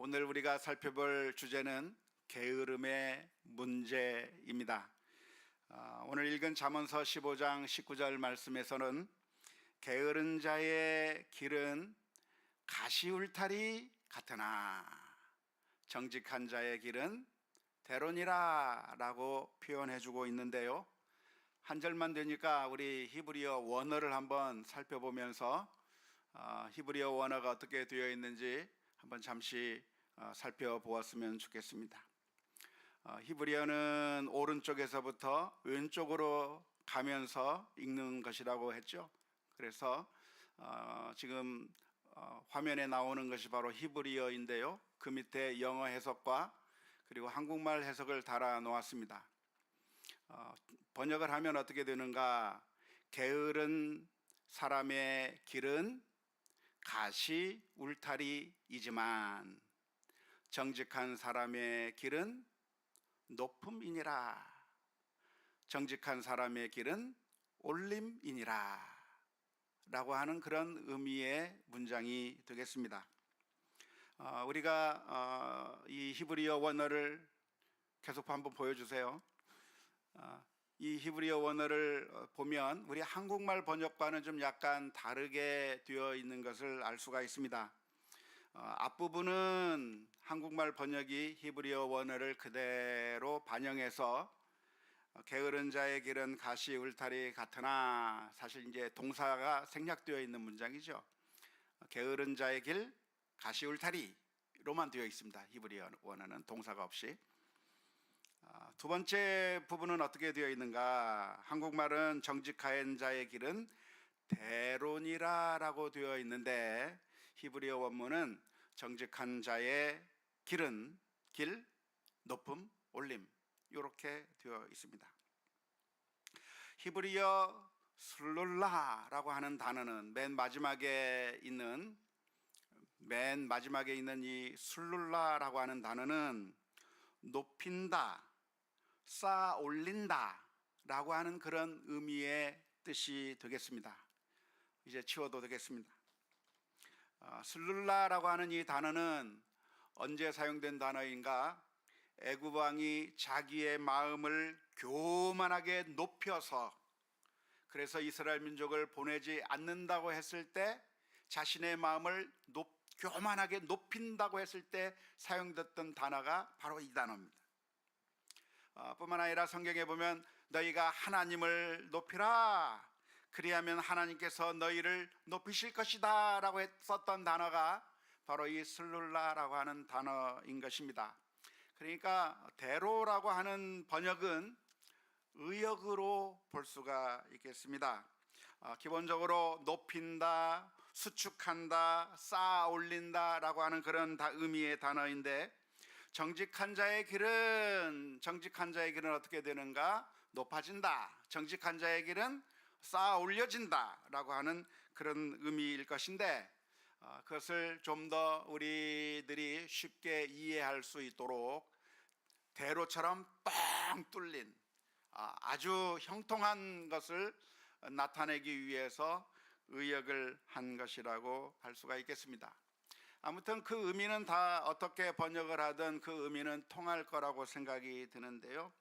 오늘 우리가 살펴볼 주제는 게으름의 문제입니다. 오늘 읽은 잠언서 15장 19절 말씀에서는 게으른 자의 길은 가시울타리 같으나 정직한 자의 길은 대로니라 라고 표현해주고 있는데요, 한 절만 되니까 우리 히브리어 원어를 한번 살펴보면서 히브리어 원어가 어떻게 되어 있는지 한번 잠시 살펴보았으면 좋겠습니다. 히브리어는 오른쪽에서부터 왼쪽으로 가면서 읽는 것이라고 했죠. 그래서 지금 화면에 나오는 것이 바로 히브리어인데요, 그 밑에 영어 해석과 그리고 한국말 해석을 달아 놓았습니다. 번역을 하면 어떻게 되는가? 게으른 사람의 길은 가시 울타리이지만 정직한 사람의 길은 높음이니라. 정직한 사람의 길은 올림이니라 라고 하는 그런 의미의 문장이 되겠습니다. 우리가 이 히브리어 원어를 계속 한번 보여주세요. 이 히브리어 원어를 보면 우리 한국말 번역과는 좀 약간 다르게 되어 있는 것을 알 수가 있습니다. 앞부분은 한국말 번역이 히브리어 원어를 그대로 반영해서 게으른 자의 길은 가시 울타리 같으나, 사실 이제 동사가 생략되어 있는 문장이죠. 게으른 자의 길 가시 울타리로만 되어 있습니다. 히브리어 원어는 동사가 없이. 두 번째 부분은 어떻게 되어 있는가? 한국말은 정직한 자의 길은 대로니라 라고 되어 있는데, 히브리어 원문은 정직한 자의 길은 길, 높음, 올림 이렇게 되어 있습니다. 히브리어 슬룰라라고 하는 단어는 맨 마지막에 있는 이 슬룰라라고 하는 단어는 높인다, 쌓아 올린다 라고 하는 그런 의미의 뜻이 되겠습니다. 이제 치워도 되겠습니다. 슬룰라라고 하는 이 단어는 언제 사용된 단어인가? 애굽 왕이 자기의 마음을 교만하게 높여서, 그래서 이스라엘 민족을 보내지 않는다고 했을 때, 자신의 마음을 교만하게 높인다고 했을 때 사용됐던 단어가 바로 이 단어입니다. 뿐만 아니라 성경에 보면 너희가 하나님을 높이라, 그리하면 하나님께서 너희를 높이실 것이다 라고 썼던 단어가 바로 이 슬룰라라고 하는 단어인 것입니다. 그러니까 대로라고 하는 번역은 의역으로 볼 수가 있겠습니다. 기본적으로 높인다, 수축한다, 쌓아 올린다 라고 하는 그런 의미의 단어인데, 정직한 자의 길은 어떻게 되는가? 높아진다. 정직한 자의 길은 쌓아 올려진다 라고 하는 그런 의미일 것인데, 그것을 좀 더 우리들이 쉽게 이해할 수 있도록 대로처럼 뻥 뚫린 아주 형통한 것을 나타내기 위해서 의역을 한 것이라고 할 수가 있겠습니다. 아무튼 그 의미는 다 어떻게 번역을 하든 그 의미는 통할 거라고 생각이 드는데요,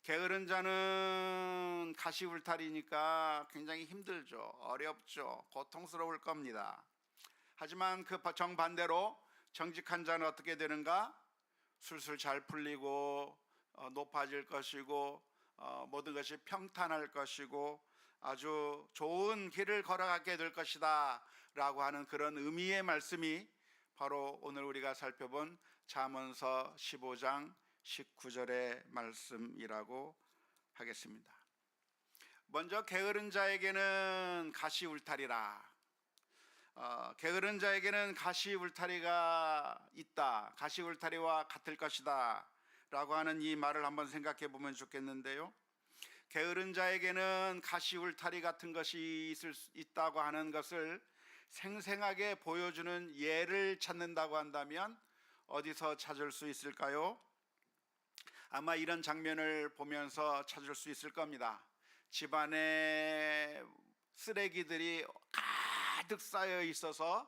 게으른 자는 가시 울타리니까 굉장히 힘들죠. 어렵죠. 고통스러울 겁니다. 하지만 그 정반대로 정직한 자는 어떻게 되는가? 술술 잘 풀리고 높아질 것이고 모든 것이 평탄할 것이고 아주 좋은 길을 걸어가게 될 것이다 라고 하는 그런 의미의 말씀이 바로 오늘 우리가 살펴본 잠언서 15장 19절의 말씀이라고 하겠습니다. 먼저 게으른 자에게는 가시 울타리라. 게으른 자에게는 가시 울타리가 있다, 가시 울타리와 같을 것이다 라고 하는 이 말을 한번 생각해 보면 좋겠는데요, 게으른 자에게는 가시 울타리 같은 것이 있다고 하는 것을 생생하게 보여주는 예를 찾는다고 한다면 어디서 찾을 수 있을까요? 아마 이런 장면을 보면서 찾을 수 있을 겁니다. 집안에 쓰레기들이 가득 쌓여 있어서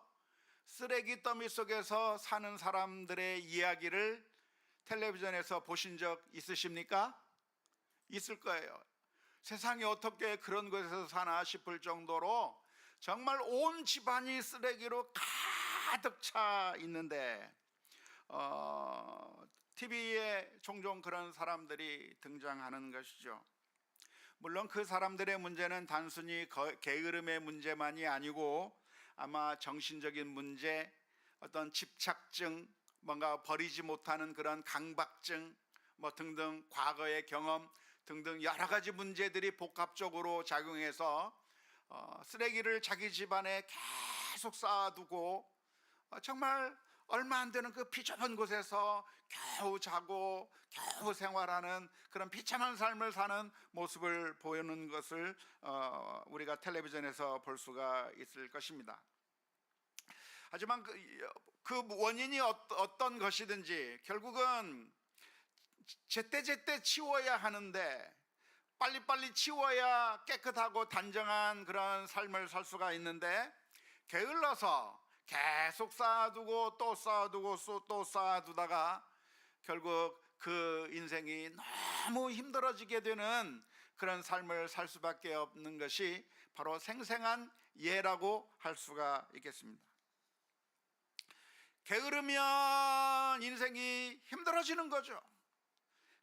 쓰레기 더미 속에서 사는 사람들의 이야기를 텔레비전에서 보신 적 있으십니까? 있을 거예요. 세상에 어떻게 그런 곳에서 사나 싶을 정도로 정말 온 집안이 쓰레기로 가득 차 있는데 TV에 종종 그런 사람들이 등장하는 것이죠. 물론 그 사람들의 문제는 단순히 게으름의 문제만이 아니고 아마 정신적인 문제, 어떤 집착증, 뭔가 버리지 못하는 그런 강박증 등등 과거의 경험 등등 여러 가지 문제들이 복합적으로 작용해서 쓰레기를 자기 집안에 계속 쌓아두고 정말 얼마 안 되는 그 비좁은 곳에서 겨우 자고 겨우 생활하는 그런 비참한 삶을 사는 모습을 보이는 것을 우리가 텔레비전에서 볼 수가 있을 것입니다. 하지만 그 원인이 어떤 것이든지 결국은 제때제때 치워야 하는데 빨리빨리 치워야 깨끗하고 단정한 그런 삶을 살 수가 있는데 게을러서 계속 쌓아두고 또 쌓아두고 또 쌓아두다가 결국 그 인생이 너무 힘들어지게 되는 그런 삶을 살 수밖에 없는 것이 바로 생생한 예라고 할 수가 있겠습니다. 게으르면 인생이 힘들어지는 거죠.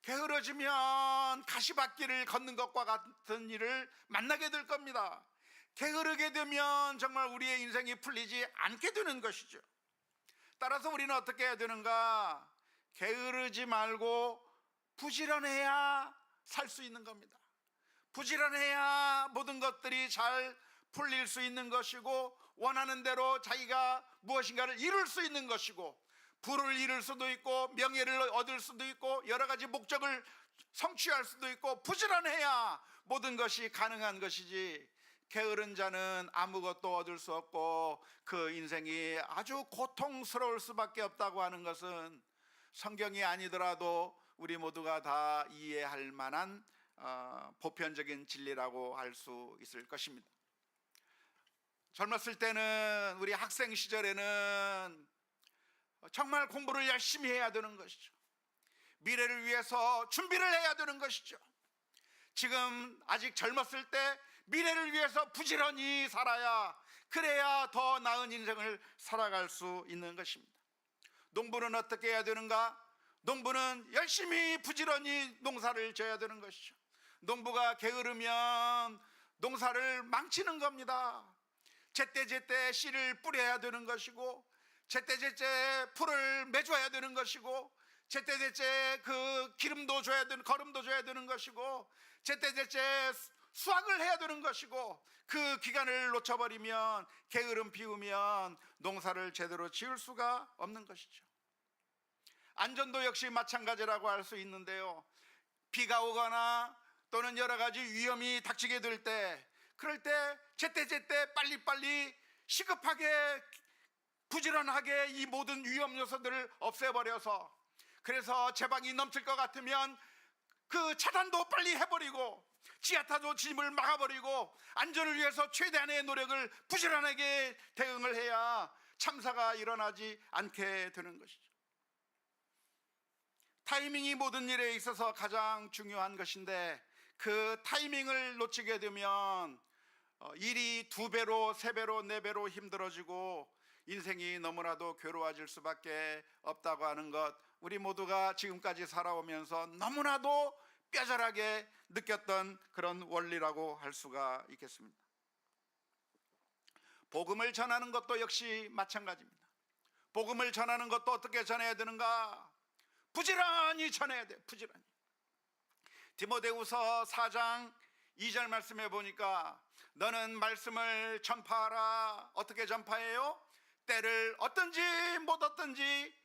게으러지면 가시밭길을 걷는 것과 같은 일을 만나게 될 겁니다. 게으르게 되면 정말 우리의 인생이 풀리지 않게 되는 것이죠. 따라서 우리는 어떻게 해야 되는가? 게으르지 말고 부지런해야 살 수 있는 겁니다. 부지런해야 모든 것들이 잘 풀릴 수 있는 것이고 원하는 대로 자기가 무엇인가를 이룰 수 있는 것이고 부를 이룰 수도 있고 명예를 얻을 수도 있고 여러 가지 목적을 성취할 수도 있고 부지런해야 모든 것이 가능한 것이지 게으른 자는 아무것도 얻을 수 없고 그 인생이 아주 고통스러울 수밖에 없다고 하는 것은 성경이 아니더라도 우리 모두가 다 이해할 만한 보편적인 진리라고 할 수 있을 것입니다. 젊었을 때는 우리 학생 시절에는 정말 공부를 열심히 해야 되는 것이죠. 미래를 위해서 준비를 해야 되는 것이죠. 지금 아직 젊었을 때 미래를 위해서 부지런히 살아야 그래야 더 나은 인생을 살아갈 수 있는 것입니다. 농부는 어떻게 해야 되는가? 농부는 열심히 부지런히 농사를 져야 되는 것이죠. 농부가 게으르면 농사를 망치는 겁니다. 제때제때 씨를 뿌려야 되는 것이고 제때제때 풀을 매줘야 되는 것이고 제때제때 그 기름도 줘야 되는 거름도 줘야 되는 것이고 제때제때 수확을 해야 되는 것이고 그 기간을 놓쳐버리면 게으름 피우면 농사를 제대로 지을 수가 없는 것이죠. 안전도 역시 마찬가지라고 할 수 있는데요. 비가 오거나 또는 여러 가지 위험이 닥치게 될 때 그럴 때 제때제때 빨리빨리 시급하게 부지런하게 이 모든 위험 요소들을 없애버려서 그래서 제방이 넘칠 것 같으면 그 차단도 빨리 해버리고 지하타도 진입을 막아버리고 안전을 위해서 최대한의 노력을 부지런하게 대응을 해야 참사가 일어나지 않게 되는 것이죠. 타이밍이 모든 일에 있어서 가장 중요한 것인데 그 타이밍을 놓치게 되면 일이 2배로 3배로 4배로 힘들어지고 인생이 너무나도 괴로워질 수밖에 없다고 하는 것, 우리 모두가 지금까지 살아오면서 너무나도 뼈저하게 느꼈던 그런 원리라고 할 수가 있겠습니다. 복음을 전하는 것도 역시 마찬가지입니다. 복음을 전하는 것도 어떻게 전해야 되는가? 부지런히 전해야 돼요. 부지런히. 디모데후서 4장 2절 말씀해 보니까 너는 말씀을 전파하라. 어떻게 전파해요? 때를 얻든지 못 얻든지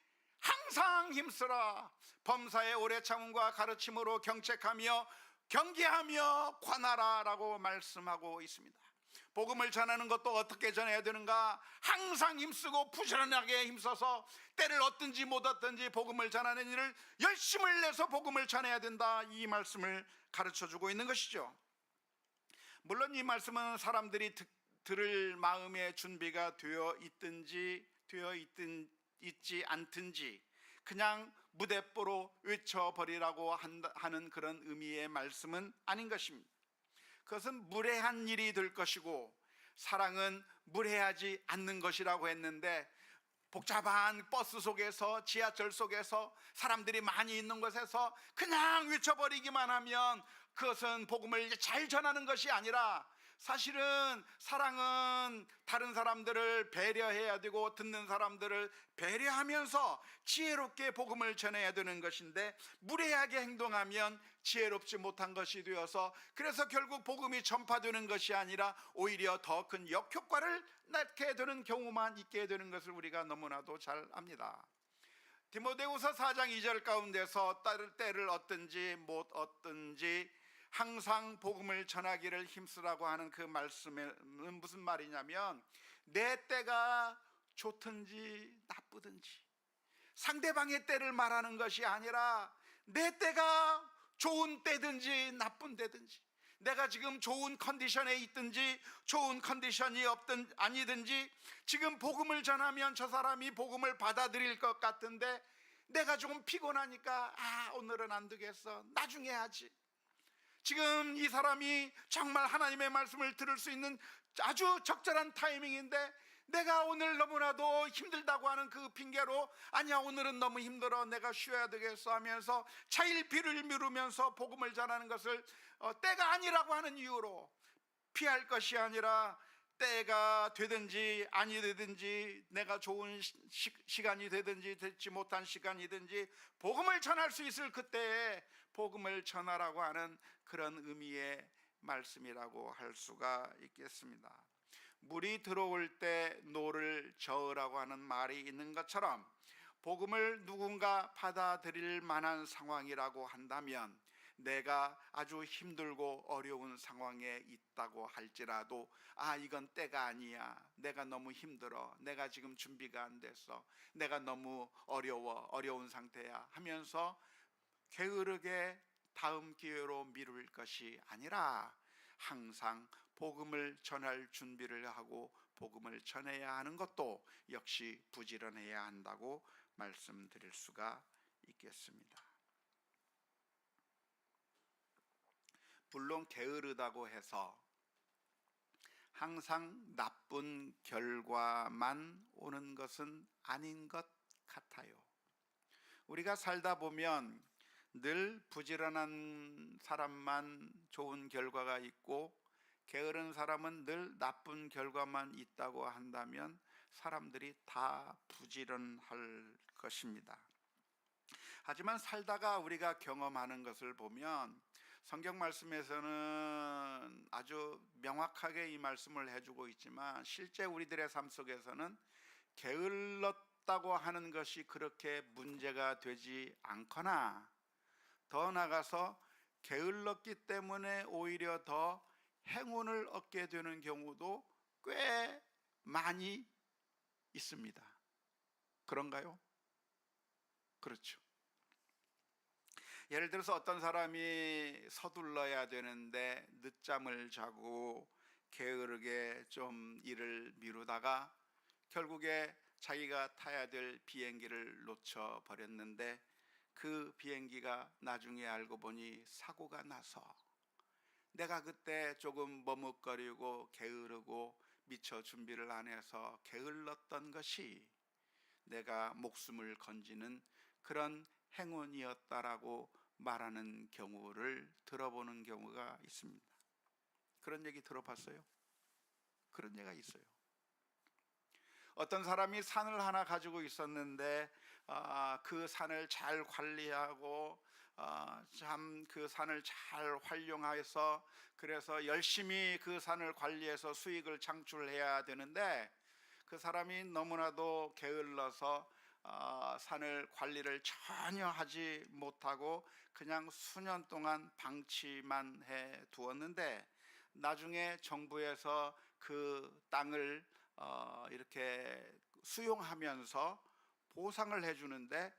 항상 힘쓰라. 범사의 오래 참음과 가르침으로 경책하며 경계하며 관하라 라고 말씀하고 있습니다. 복음을 전하는 것도 어떻게 전해야 되는가? 항상 힘쓰고 부지런하게 힘써서 때를 얻든지 못 얻든지 복음을 전하는 일을 열심을 내서 복음을 전해야 된다, 이 말씀을 가르쳐주고 있는 것이죠. 물론 이 말씀은 사람들이 들을 마음의 준비가 되어 있든지 되어 있지 않든지 그냥 무대뽀로 외쳐버리라고 하는 그런 의미의 말씀은 아닌 것입니다. 그것은 무례한 일이 될 것이고 사랑은 무례하지 않는 것이라고 했는데, 복잡한 버스 속에서, 지하철 속에서, 사람들이 많이 있는 곳에서 그냥 외쳐버리기만 하면 그것은 복음을 잘 전하는 것이 아니라, 사실은 사랑은 다른 사람들을 배려해야 되고 듣는 사람들을 배려하면서 지혜롭게 복음을 전해야 되는 것인데, 무례하게 행동하면 지혜롭지 못한 것이 되어서, 그래서 결국 복음이 전파되는 것이 아니라 오히려 더 큰 역효과를 낳게 되는 경우만 있게 되는 것을 우리가 너무나도 잘 압니다. 디모데후서 4장 2절 가운데서 때를 얻든지 못 얻든지 항상 복음을 전하기를 힘쓰라고 하는 그 말씀은 무슨 말이냐면, 내 때가 좋든지 나쁘든지 상대방의 때를 말하는 것이 아니라, 내 때가 좋은 때든지 나쁜 때든지, 내가 지금 좋은 컨디션에 있든지 좋은 컨디션이 아니든지, 지금 복음을 전하면 저 사람이 복음을 받아들일 것 같은데 내가 조금 피곤하니까 오늘은 안 되겠어, 나중에 하지. 지금 이 사람이 정말 하나님의 말씀을 들을 수 있는 아주 적절한 타이밍인데 내가 오늘 너무나도 힘들다고 하는 그 핑계로, 아니야 오늘은 너무 힘들어, 내가 쉬어야 되겠어 하면서 차일피를 미루면서 복음을 전하는 것을 때가 아니라고 하는 이유로 피할 것이 아니라, 때가 되든지 아니 되든지, 내가 좋은 시간이 되든지 되지 못한 시간이든지 복음을 전할 수 있을 그때에 복음을 전하라고 하는 그런 의미의 말씀이라고 할 수가 있겠습니다. 물이 들어올 때 노를 저으라고 하는 말이 있는 것처럼, 복음을 누군가 받아들일 만한 상황이라고 한다면, 내가 아주 힘들고 어려운 상황에 있다고 할지라도 이건 때가 아니야, 내가 너무 힘들어, 내가 지금 준비가 안 됐어, 내가 너무 어려운 상태야 하면서 게으르게 다음 기회로 미룰 것이 아니라, 항상 복음을 전할 준비를 하고 복음을 전해야 하는 것도 역시 부지런해야 한다고 말씀드릴 수가 있겠습니다. 물론 게으르다고 해서 항상 나쁜 결과만 오는 것은 아닌 것 같아요. 우리가 살다 보면 늘 부지런한 사람만 좋은 결과가 있고, 게으른 사람은 늘 나쁜 결과만 있다고 한다면 사람들이 다 부지런할 것입니다. 하지만 살다가 우리가 경험하는 것을 보면, 성경 말씀에서는 아주 명확하게 이 말씀을 해주고 있지만, 실제 우리들의 삶 속에서는 게을렀다고 하는 것이 그렇게 문제가 되지 않거나, 더 나아가서 게을렀기 때문에 오히려 더 행운을 얻게 되는 경우도 꽤 많이 있습니다. 그런가요? 그렇죠. 예를 들어서 어떤 사람이 서둘러야 되는데 늦잠을 자고 게으르게 좀 일을 미루다가 결국에 자기가 타야 될 비행기를 놓쳐 버렸는데, 그 비행기가 나중에 알고 보니 사고가 나서, 내가 그때 조금 머뭇거리고 게으르고 미처 준비를 안 해서 게을렀던 것이 내가 목숨을 건지는 그런 행운이었다라고 말하는 경우를 들어보는 경우가 있습니다. 그런 얘기 들어봤어요? 그런 얘기가 있어요. 어떤 사람이 산을 하나 가지고 있었는데 그 산을 잘 관리하고 참 그 산을 잘 활용해서, 그래서 열심히 그 산을 관리해서 수익을 창출해야 되는데, 그 사람이 너무나도 게을러서 산을 관리를 전혀 하지 못하고 그냥 수년 동안 방치만 해 두었는데, 나중에 정부에서 그 땅을 이렇게 수용하면서 보상을 해주는데,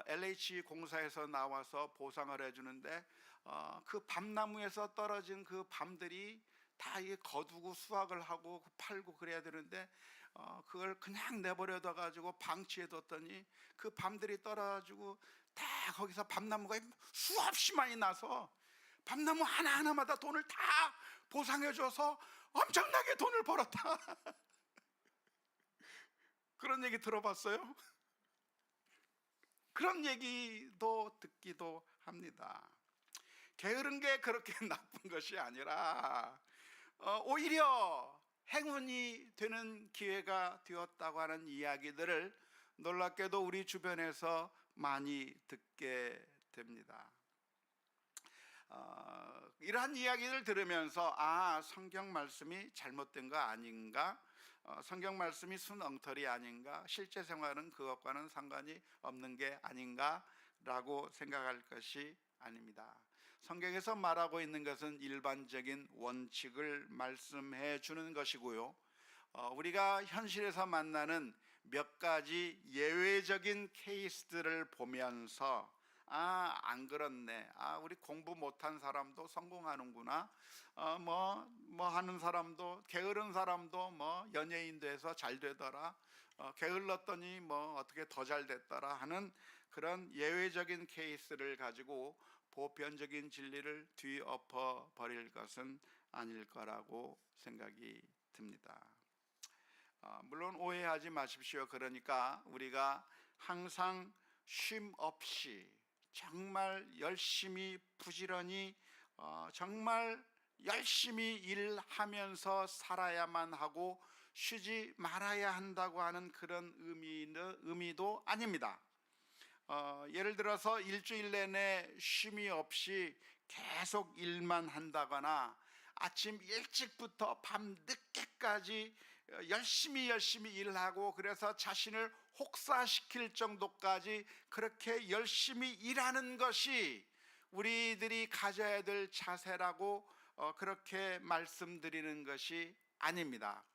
LH 공사에서 나와서 보상을 해주는데, 그 밤나무에서 떨어진 그 밤들이 다 거두고 수확을 하고 팔고 그래야 되는데, 그걸 그냥 내버려둬 가지고 방치해뒀더니 그 밤들이 떨어가지고 다 거기서 밤나무가 수없이 많이 나서 밤나무 하나하나마다 돈을 다 보상해줘서 엄청나게 돈을 벌었다. 그런 얘기 들어봤어요? 그런 얘기도 듣기도 합니다. 게으른 게 그렇게 나쁜 것이 아니라 오히려 행운이 되는 기회가 되었다고 하는 이야기들을 놀랍게도 우리 주변에서 많이 듣게 됩니다. 이러한 이야기를 들으면서 성경 말씀이 잘못된 거 아닌가? 성경 말씀이 순 엉터리 아닌가? 실제 생활은 그것과는 상관이 없는 게 아닌가? 라고 생각할 것이 아닙니다. 성경에서 말하고 있는 것은 일반적인 원칙을 말씀해 주는 것이고요, 우리가 현실에서 만나는 몇 가지 예외적인 케이스들을 보면서 안 그렇네, 우리 공부 못한 사람도 성공하는구나, 뭐 하는 사람도, 게으른 사람도 연예인도 해서 잘 되더라, 게을렀더니 어떻게 더 잘 됐더라 하는 그런 예외적인 케이스를 가지고 보편적인 진리를 뒤엎어 버릴 것은 아닐 거라고 생각이 듭니다. 물론 오해하지 마십시오. 그러니까 우리가 항상 쉼 없이 정말 열심히 부지런히 정말 열심히 일하면서 살아야만 하고 쉬지 말아야 한다고 하는 그런 의미도 아닙니다. 예를 들어서 일주일 내내 쉼이 없이 계속 일만 한다거나 아침 일찍부터 밤 늦게까지 열심히 일하고 그래서 자신을 혹사시킬 정도까지 그렇게 열심히 일하는 것이 우리들이 가져야 될 자세라고 그렇게 말씀드리는 것이 아닙니다.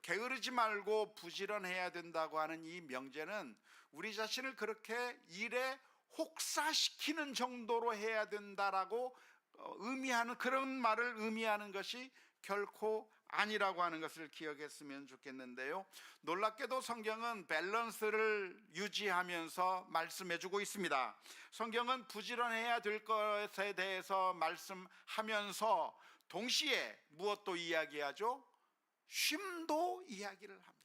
게으르지 말고 부지런해야 된다고 하는 이 명제는 우리 자신을 그렇게 일에 혹사시키는 정도로 해야 된다라고 의미하는, 그런 말을 의미하는 것이 결코 아니라고 하는 것을 기억했으면 좋겠는데요, 놀랍게도 성경은 밸런스를 유지하면서 말씀해주고 있습니다. 성경은 부지런해야 될 것에 대해서 말씀하면서 동시에 무엇도 이야기하죠? 쉼도 이야기를 합니다.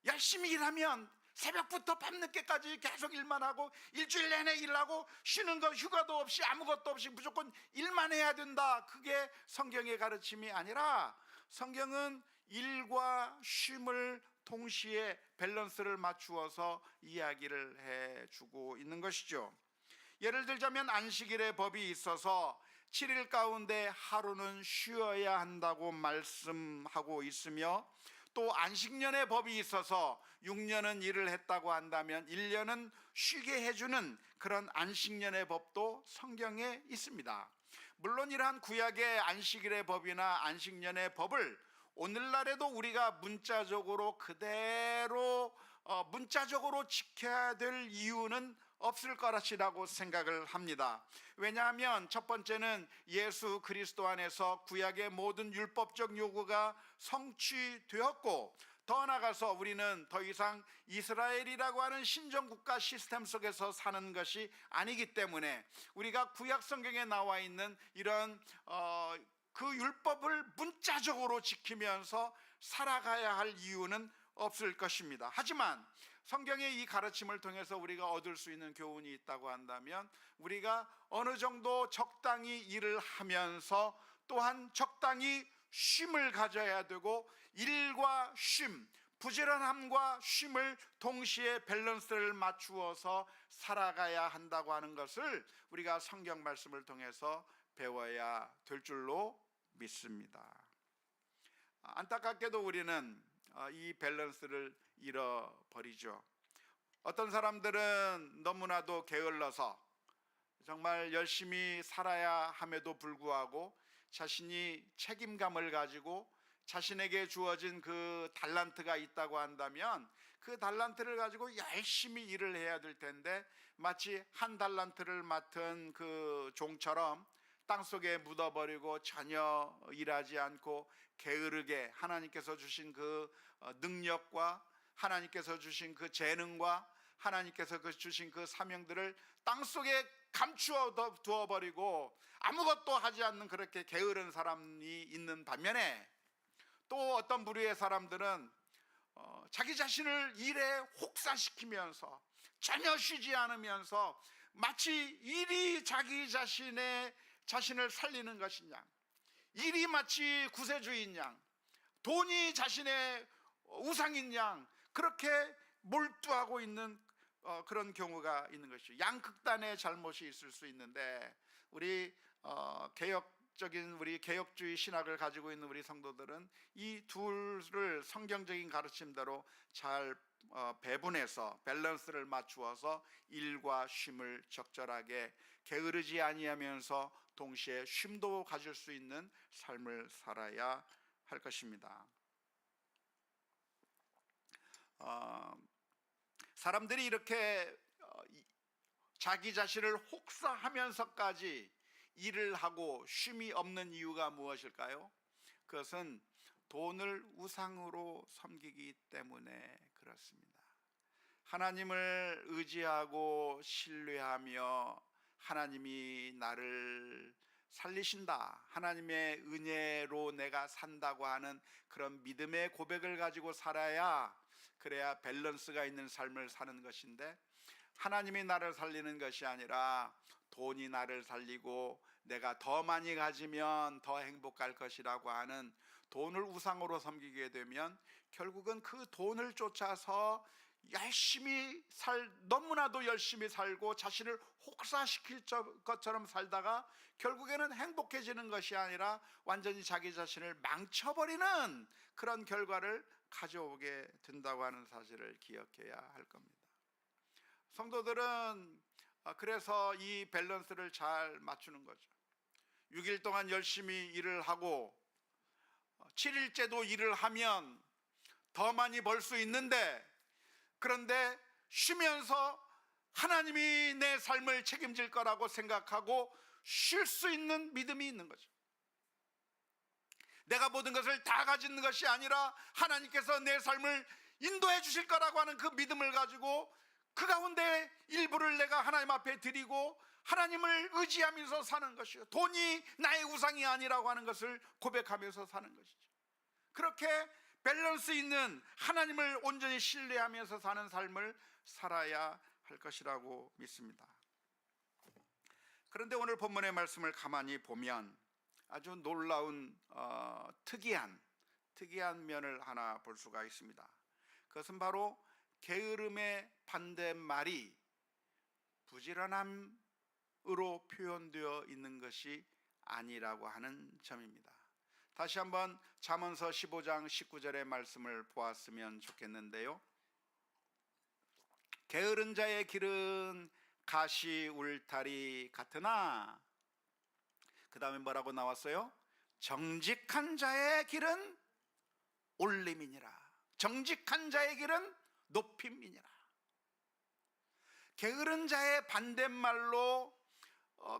열심히 일하면 새벽부터 밤늦게까지 계속 일만 하고 일주일 내내 일하고 쉬는 거 휴가도 없이 아무것도 없이 무조건 일만 해야 된다, 그게 성경의 가르침이 아니라 성경은 일과 쉼을 동시에 밸런스를 맞추어서 이야기를 해주고 있는 것이죠. 예를 들자면 안식일의 법이 있어서 7일 가운데 하루는 쉬어야 한다고 말씀하고 있으며, 또 안식년의 법이 있어서 6년은 일을 했다고 한다면 1년은 쉬게 해주는 그런 안식년의 법도 성경에 있습니다. 물론 이러한 구약의 안식일의 법이나 안식년의 법을 오늘날에도 우리가 문자적으로 그대로 문자적으로 지켜야 될 이유는 없을 것이라고 생각을 합니다. 왜냐하면 첫 번째는 예수 그리스도 안에서 구약의 모든 율법적 요구가 성취되었고, 더 나아가서 우리는 더 이상 이스라엘이라고 하는 신정국가 시스템 속에서 사는 것이 아니기 때문에 우리가 구약 성경에 나와 있는 이런 그 율법을 문자적으로 지키면서 살아가야 할 이유는 없을 것입니다. 하지만 성경의 이 가르침을 통해서 우리가 얻을 수 있는 교훈이 있다고 한다면, 우리가 어느 정도 적당히 일을 하면서 또한 적당히 쉼을 가져야 되고, 일과 쉼, 부지런함과 쉼을 동시에 밸런스를 맞추어서 살아가야 한다고 하는 것을 우리가 성경 말씀을 통해서 배워야 될 줄로 믿습니다. 안타깝게도 우리는 이 밸런스를 잃어버리죠. 어떤 사람들은 너무나도 게을러서 정말 열심히 살아야 함에도 불구하고 자신이 책임감을 가지고 자신에게 주어진 그 달란트가 있다고 한다면 그 달란트를 가지고 열심히 일을 해야 될 텐데, 마치 한 달란트를 맡은 그 종처럼 땅속에 묻어버리고 전혀 일하지 않고 게으르게 하나님께서 주신 그 능력과 하나님께서 주신 그 재능과 하나님께서 주신 그 사명들을 땅속에 감추어 두어버리고 아무것도 하지 않는 그렇게 게으른 사람이 있는 반면에, 또 어떤 부류의 사람들은 자기 자신을 일에 혹사시키면서 전혀 쉬지 않으면서 마치 일이 자기 자신을 살리는 것인 양, 일이 마치 구세주인 양, 돈이 자신의 우상인 양, 그렇게 몰두하고 있는 그런 경우가 있는 것이죠. 양극단의 잘못이 있을 수 있는데, 우리 개혁적인 우리 개혁주의 신학을 가지고 있는 우리 성도들은 이 둘을 성경적인 가르침대로 잘 배분해서 밸런스를 맞추어서 일과 쉼을 적절하게 게으르지 아니하면서 동시에 쉼도 가질 수 있는 삶을 살아야 할 것입니다. 사람들이 이렇게 자기 자신을 혹사하면서까지 일을 하고 쉼이 없는 이유가 무엇일까요? 그것은 돈을 우상으로 섬기기 때문에 그렇습니다. 하나님을 의지하고 신뢰하며 하나님이 나를 살리신다, 하나님의 은혜로 내가 산다고 하는 그런 믿음의 고백을 가지고 살아야, 그래야 밸런스가 있는 삶을 사는 것인데, 하나님이 나를 살리는 것이 아니라 돈이 나를 살리고 내가 더 많이 가지면 더 행복할 것이라고 하는 돈을 우상으로 섬기게 되면 결국은 그 돈을 쫓아서 너무나도 열심히 살고 자신을 혹사시킬 것처럼 살다가 결국에는 행복해지는 것이 아니라 완전히 자기 자신을 망쳐버리는 그런 결과를 가져오게 된다고 하는 사실을 기억해야 할 겁니다. 성도들은 그래서 이 밸런스를 잘 맞추는 거죠. 6일 동안 열심히 일을 하고 7일째도 일을 하면 더 많이 벌 수 있는데, 그런데 쉬면서 하나님이 내 삶을 책임질 거라고 생각하고 쉴 수 있는 믿음이 있는 거죠. 내가 모든 것을 다 가진 것이 아니라 하나님께서 내 삶을 인도해 주실 거라고 하는 그 믿음을 가지고 그 가운데 일부를 내가 하나님 앞에 드리고 하나님을 의지하면서 사는 것이요, 돈이 나의 우상이 아니라고 하는 것을 고백하면서 사는 것이죠. 그렇게 밸런스 있는 하나님을 온전히 신뢰하면서 사는 삶을 살아야 할 것이라고 믿습니다. 그런데 오늘 본문의 말씀을 가만히 보면 아주 놀라운 특이한 면을 하나 볼 수가 있습니다. 그것은 바로 게으름의 반대말이 부지런함으로 표현되어 있는 것이 아니라고 하는 점입니다. 다시 한번 잠언서 15장 19절의 말씀을 보았으면 좋겠는데요. 게으른 자의 길은 가시 울타리 같으나, 그 다음에 뭐라고 나왔어요? 정직한 자의 길은 올림이니라. 정직한 자의 길은 높임이니라. 게으른 자의 반대말로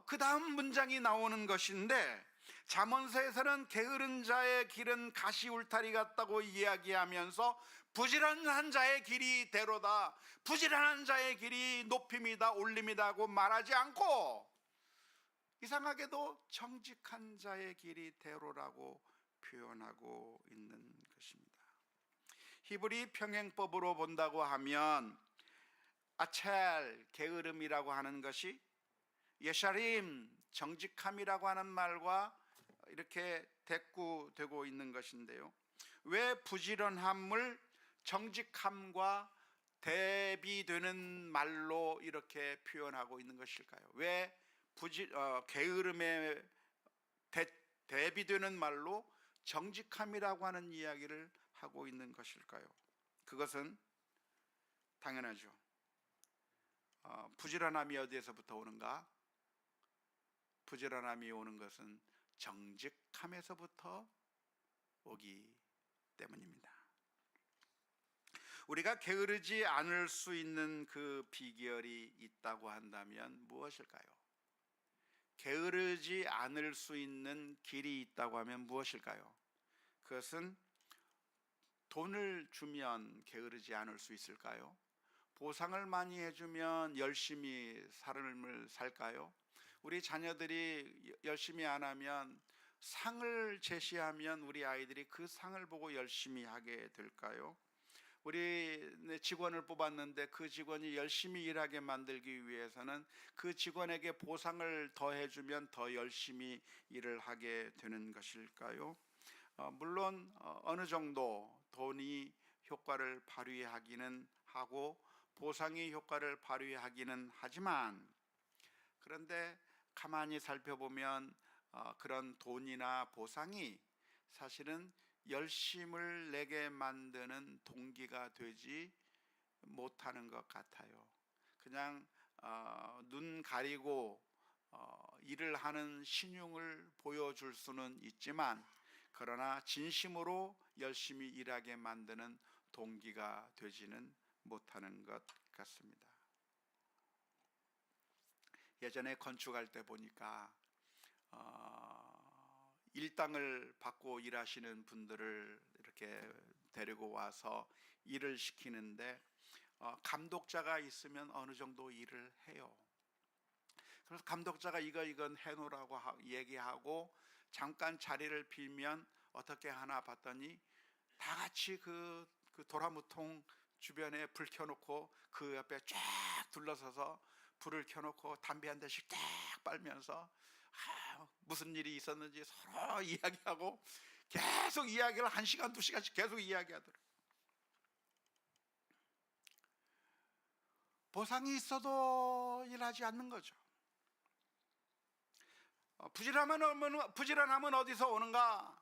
그 다음 문장이 나오는 것인데, 잠언서에서는 게으른 자의 길은 가시 울타리 같다고 이야기하면서 부지런한 자의 길이 대로다, 부지런한 자의 길이 높임이다, 올림이다고 말하지 않고 이상하게도 정직한 자의 길이 대로라고 표현하고 있는 것입니다. 히브리 평행법으로 본다고 하면 아첼, 게으름이라고 하는 것이 예샤림, 정직함이라고 하는 말과 이렇게 대꾸되고 있는 것인데요, 왜 부지런함을 정직함과 대비되는 말로 이렇게 표현하고 있는 것일까요? 왜 게으름에 대비되는 말로 정직함이라고 하는 이야기를 하고 있는 것일까요? 그것은 당연하죠. 부지런함이 어디에서부터 오는가? 부지런함이 오는 것은 정직함에서부터 오기 때문입니다. 우리가 게으르지 않을 수 있는 그 비결이 있다고 한다면 무엇일까요? 게으르지 않을 수 있는 길이 있다고 하면 무엇일까요? 그것은 돈을 주면 게으르지 않을 수 있을까요? 보상을 많이 해주면 열심히 삶을 살까요? 우리 자녀들이 열심히 안 하면 상을 제시하면 우리 아이들이 그 상을 보고 열심히 하게 될까요? 우리 직원을 뽑았는데 그 직원이 열심히 일하게 만들기 위해서는 그 직원에게 보상을 더해주면 더 열심히 일을 하게 되는 것일까요? 물론 어느 정도 돈이 효과를 발휘하기는 하고 보상이 효과를 발휘하기는 하지만, 그런데 가만히 살펴보면 그런 돈이나 보상이 사실은 열심을 내게 만드는 동기가 되지 못하는 것 같아요. 그냥 눈 가리고 일을 하는 신용을 보여줄 수는 있지만, 그러나 진심으로 열심히 일하게 만드는 동기가 되지는 못하는 것 같습니다. 예전에 건축할 때 보니까 일당을 받고 일하시는 분들을 이렇게 데리고 와서 일을 시키는데 감독자가 있으면 어느 정도 일을 해요. 그래서 감독자가 이건 해놓으라고 얘기하고 잠깐 자리를 빌면 어떻게 하나 봤더니 다 같이 그 도라무통 주변에 불 켜놓고 그 옆에 쫙 둘러서서 불을 켜놓고 담배 한 대씩 딱 빨면서 무슨 일이 있었는지 서로 이야기하고 계속 이야기를 1시간 2시간씩 계속 이야기하더라고요. 보상이 있어도 일하지 않는 거죠. 부지런함은 어디서 오는가?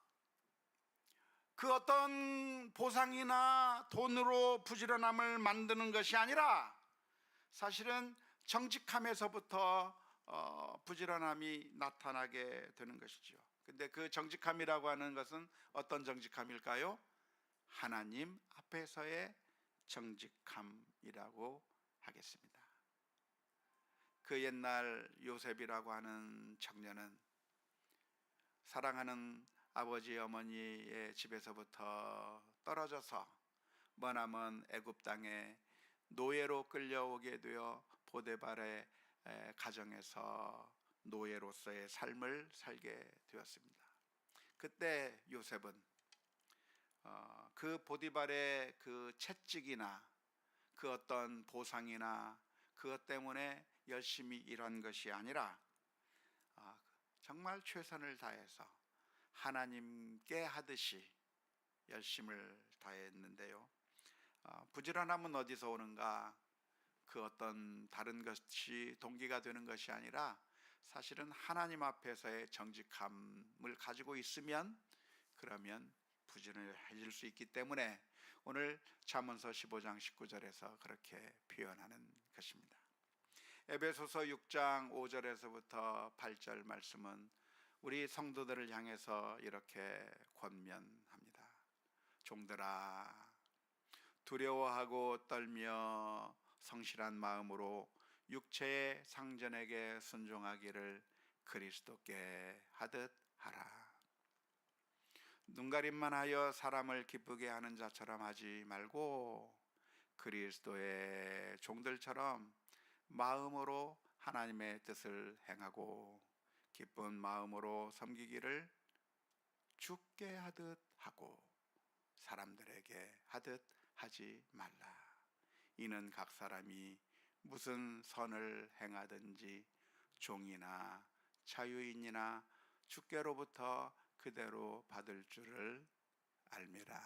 그 어떤 보상이나 돈으로 부지런함을 만드는 것이 아니라 사실은 정직함에서부터 부지런함이 나타나게 되는 것이죠. 근데 그 정직함이라고 하는 것은 어떤 정직함일까요? 하나님 앞에서의 정직함이라고 하겠습니다. 그 옛날 요셉이라고 하는 청년은 사랑하는 아버지 어머니의 집에서부터 떨어져서 머나먼 애굽 땅에 노예로 끌려오게 되어 보디발의 가정에서 노예로서의 삶을 살게 되었습니다. 그때 요셉은 그 보디발의 그 채찍이나 그 어떤 보상이나 그것 때문에 열심히 일한 것이 아니라 정말 최선을 다해서 하나님께 하듯이 열심을 다했는데요. 부지런함은 어디서 오는가? 그 어떤 다른 것이 동기가 되는 것이 아니라 사실은 하나님 앞에서의 정직함을 가지고 있으면 그러면 부지런해질 수 있기 때문에 오늘 잠언서 15장 19절에서 그렇게 표현하는 것입니다. 에베소서 6장 5절에서부터 8절 말씀은 우리 성도들을 향해서 이렇게 권면합니다. 종들아, 두려워하고 떨며 성실한 마음으로 육체의 상전에게 순종하기를 그리스도께 하듯 하라. 눈가림만 하여 사람을 기쁘게 하는 자처럼 하지 말고 그리스도의 종들처럼 마음으로 하나님의 뜻을 행하고 기쁜 마음으로 섬기기를 주께 하듯 하고 사람들에게 하듯 하지 말라. 이는 각 사람이 무슨 선을 행하든지 종이나 자유인이나 주께로부터 그대로 받을 줄을 알미라.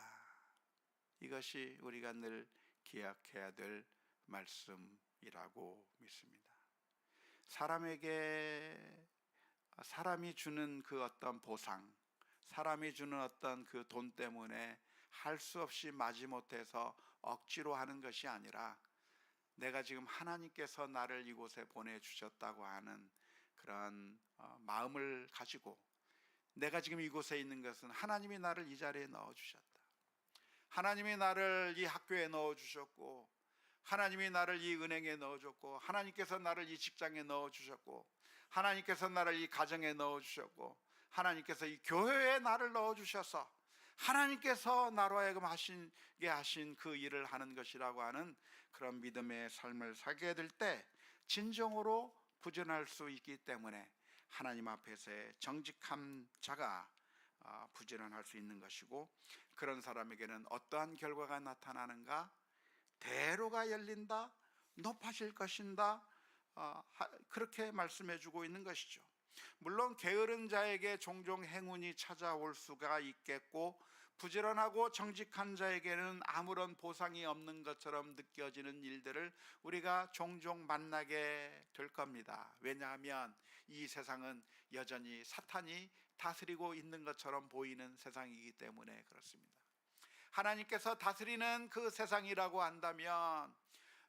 이것이 우리가 늘 기억해야 될 말씀이라고 믿습니다. 사람이 주는 그 어떤 보상, 사람이 주는 어떤 그 돈 때문에 할 수 없이 마지못해서 억지로 하는 것이 아니라 내가 지금 하나님께서 나를 이곳에 보내주셨다고 하는 그런 마음을 가지고 내가 지금 이곳에 있는 것은 하나님이 나를 이 자리에 넣어주셨다. 하나님이 나를 이 학교에 넣어주셨고 하나님이 나를 이 은행에 넣어줬고, 하나님께서 나를 이 직장에 넣어주셨고, 하나님께서 나를 이 가정에 넣어주셨고, 하나님께서 이 교회에 나를 넣어주셔서 하나님께서 나로 하여금 하신 그 일을 하는 것이라고 하는 그런 믿음의 삶을 살게 될 때 진정으로 부전할 수 있기 때문에 하나님 앞에서의 정직한 자가 부지런할 수 있는 것이고, 그런 사람에게는 어떠한 결과가 나타나는가? 대로가 열린다, 높아질 것인다, 그렇게 말씀해 주고 있는 것이죠. 물론 게으른 자에게 종종 행운이 찾아올 수가 있겠고, 부지런하고 정직한 자에게는 아무런 보상이 없는 것처럼 느껴지는 일들을 우리가 종종 만나게 될 겁니다. 왜냐하면 이 세상은 여전히 사탄이 다스리고 있는 것처럼 보이는 세상이기 때문에 그렇습니다. 하나님께서 다스리는 그 세상이라고 한다면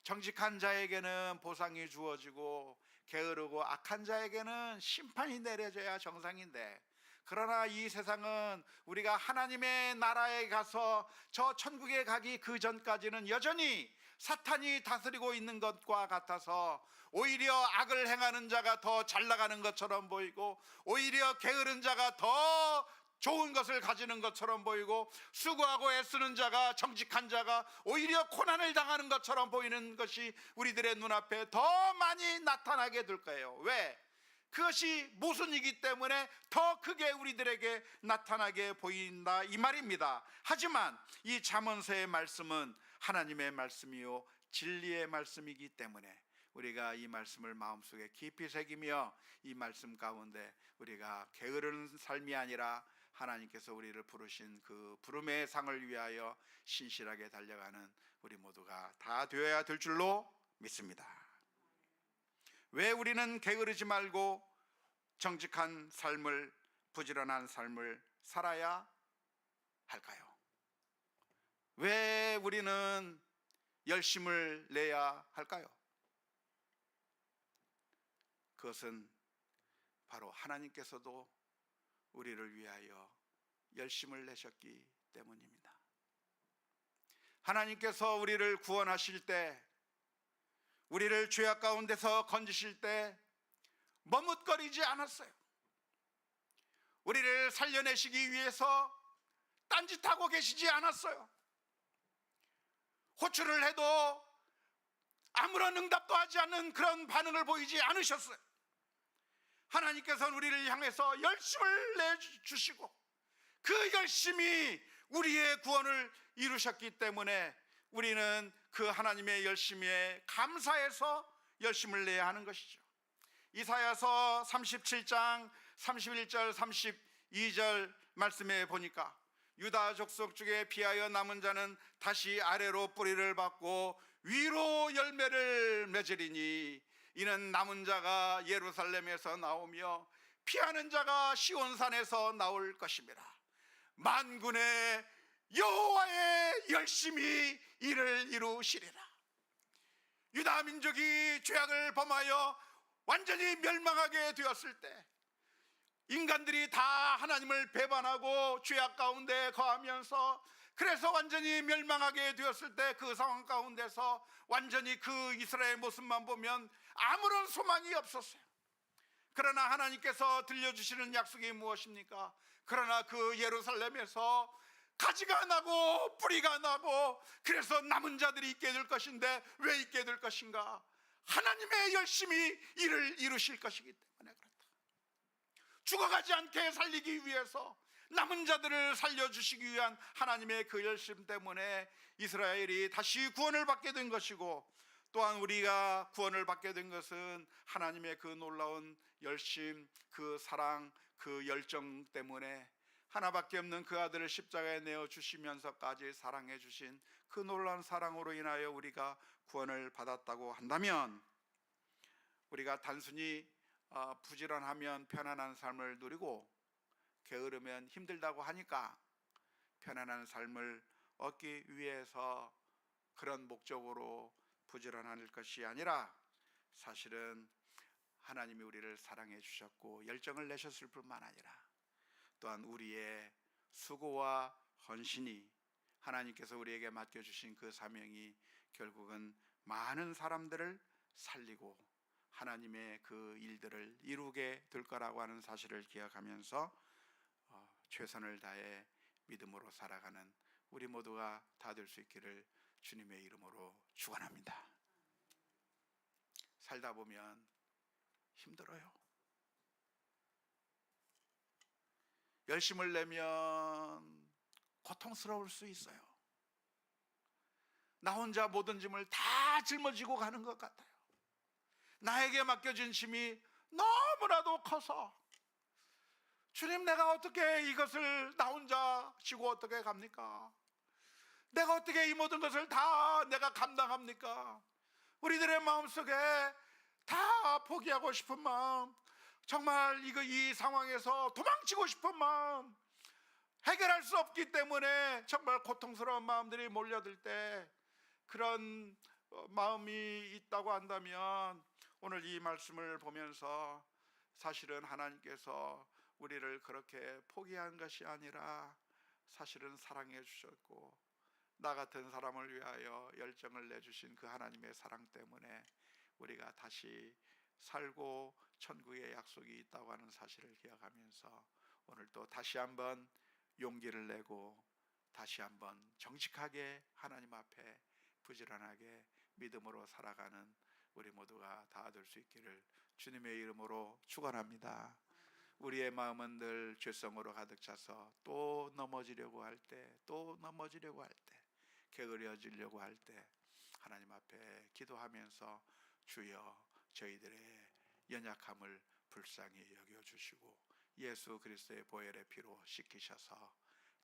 정직한 자에게는 보상이 주어지고 게으르고 악한 자에게는 심판이 내려져야 정상인데, 그러나 이 세상은 우리가 하나님의 나라에 가서 저 천국에 가기 그 전까지는 여전히 사탄이 다스리고 있는 것과 같아서 오히려 악을 행하는 자가 더 잘 나가는 것처럼 보이고, 오히려 게으른 자가 더 좋은 것을 가지는 것처럼 보이고, 수고하고 애쓰는 자가, 정직한 자가 오히려 고난을 당하는 것처럼 보이는 것이 우리들의 눈앞에 더 많이 나타나게 될 거예요. 왜? 그것이 모순이기 때문에 더 크게 우리들에게 나타나게 보인다 이 말입니다. 하지만 이 잠언서의 말씀은 하나님의 말씀이요 진리의 말씀이기 때문에 우리가 이 말씀을 마음속에 깊이 새기며 이 말씀 가운데 우리가 게으른 삶이 아니라 하나님께서 우리를 부르신 그 부름의 상을 위하여 신실하게 달려가는 우리 모두가 다 되어야 될 줄로 믿습니다. 왜 우리는 게으르지 말고 정직한 삶을, 부지런한 삶을 살아야 할까요? 왜 우리는 열심을 내야 할까요? 그것은 바로 하나님께서도 우리를 위하여 열심을 내셨기 때문입니다. 하나님께서 우리를 구원하실 때, 우리를 죄악 가운데서 건지실 때 머뭇거리지 않았어요. 우리를 살려내시기 위해서 딴짓하고 계시지 않았어요. 호출을 해도 아무런 응답도 하지 않는 그런 반응을 보이지 않으셨어요. 하나님께서는 우리를 향해서 열심을 내주시고 그 열심이 우리의 구원을 이루셨기 때문에 우리는 그 하나님의 열심에 감사해서 열심을 내야 하는 것이죠. 이사야서 37장 31절 32절 말씀에 보니까 유다 족속 중에 피하여 남은 자는 다시 아래로 뿌리를 받고 위로 열매를 맺으리니 이는 남은 자가 예루살렘에서 나오며 피하는 자가 시온산에서 나올 것입니다. 만군의 여호와의 열심히 이를 이루시리라. 유다 민족이 죄악을 범하여 완전히 멸망하게 되었을 때, 인간들이 다 하나님을 배반하고 죄악 가운데 거하면서 그래서 완전히 멸망하게 되었을 때, 그 상황 가운데서 완전히 그 이스라엘 모습만 보면 아무런 소망이 없었어요. 그러나 하나님께서 들려주시는 약속이 무엇입니까? 그러나 그 예루살렘에서 가지가 나고 뿌리가 나고 그래서 남은 자들이 있게 될 것인데, 왜 있게 될 것인가? 하나님의 열심히 이를 이루실 것이기 때문에 그렇다. 죽어가지 않게 살리기 위해서 남은 자들을 살려주시기 위한 하나님의 그 열심 때문에 이스라엘이 다시 구원을 받게 된 것이고, 또한 우리가 구원을 받게 된 것은 하나님의 그 놀라운 열심, 그 사랑, 그 열정 때문에 하나밖에 없는 그 아들을 십자가에 내어주시면서까지 사랑해 주신 그 놀라운 사랑으로 인하여 우리가 구원을 받았다고 한다면, 우리가 단순히 부지런하면 편안한 삶을 누리고 게으르면 힘들다고 하니까 편안한 삶을 얻기 위해서 그런 목적으로 부지런할 것이 아니라, 사실은 하나님이 우리를 사랑해 주셨고 열정을 내셨을 뿐만 아니라 또한 우리의 수고와 헌신이, 하나님께서 우리에게 맡겨주신 그 사명이 결국은 많은 사람들을 살리고 하나님의 그 일들을 이루게 될 거라고 하는 사실을 기억하면서 최선을 다해 믿음으로 살아가는 우리 모두가 다 될 수 있기를 주님의 이름으로 축원합니다. 살다 보면 힘들어요. 열심을 내면 고통스러울 수 있어요. 나 혼자 모든 짐을 다 짊어지고 가는 것 같아요. 나에게 맡겨진 짐이 너무나도 커서 주님, 내가 어떻게 이것을 나 혼자 지고 어떻게 갑니까? 내가 어떻게 이 모든 것을 다 내가 감당합니까? 우리들의 마음속에 다 포기하고 싶은 마음, 정말 이 상황에서 도망치고 싶은 마음, 해결할 수 없기 때문에 정말 고통스러운 마음들이 몰려들 때 그런 마음이 있다고 한다면 오늘 이 말씀을 보면서 사실은 하나님께서 우리를 그렇게 포기한 것이 아니라 사실은 사랑해 주셨고 나 같은 사람을 위하여 열정을 내주신 그 하나님의 사랑 때문에 우리가 다시 살고 천국의 약속이 있다고 하는 사실을 기억하면서 오늘 또 다시 한번 용기를 내고 다시 한번 정직하게 하나님 앞에 부지런하게 믿음으로 살아가는 우리 모두가 다 될 수 있기를 주님의 이름으로 축원합니다. 우리의 마음은 늘 죄성으로 가득 차서 또 넘어지려고 할 때, 게으르어지려고 할 때 하나님 앞에 기도하면서 주여 저희들의 연약함을 불쌍히 여겨주시고 예수 그리스도의 보혈의 피로 씻기셔서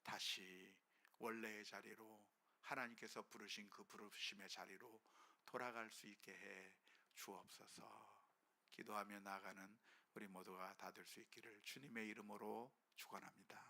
다시 원래의 자리로, 하나님께서 부르신 그 부르심의 자리로 돌아갈 수 있게 해 주옵소서. 기도하며 나아가는 우리 모두가 다 될 수 있기를 주님의 이름으로 축원합니다.